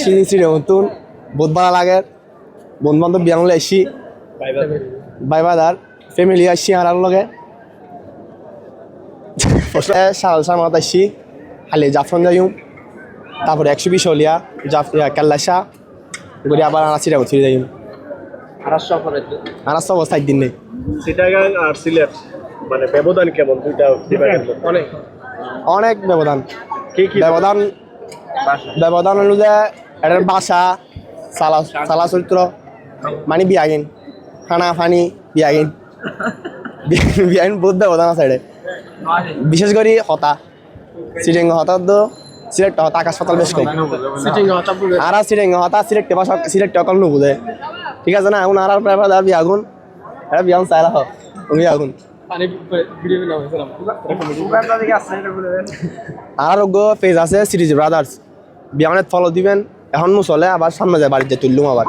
সিঁড়ি নতুন বহুত ভালো লাগে বন্ধু বান্ধব বিয়ান আসছি বাই বাদার ফ্যামিলি আসছি আর লগে সাল মাত আসছি খালি জাফরন যাইম তারপরে 120 হলিয়া কাল্লাশা ঘুরে আবার আনাচিরা উঠে যাইম আর সব 7 দিন নেই চিটাগাং আর সিলেট মানে ব্যবধান কেমন দুইটা বিভাগের মধ্যে? অনেক ব্যবধান কি ব্যবধান হলো যে এটার বাসা চালা চরিত্র মানে বিয়াগিন খানা ফানি বিয়াগিন বিয়াগিন বহুত ব্যবধান আছে এটা বিশেষ করে হতা সিটিং হতা তো সিলেট হতা আকাশ পাতাল বেশ কম আর সিটিং হতা সিলেট অকল নুবুঝে ঠিক আছে না এখন আর প্রায় বিয়াগুন এটা বিয়াগুন চাইলা হোক বিয়াগুন আর পেজ আছে সিরিজ ব্রাদার্স বিয়ানের ফলো দিবেন এখন চলে আবার সামনে যায় বাড়িতে তুললুম আবার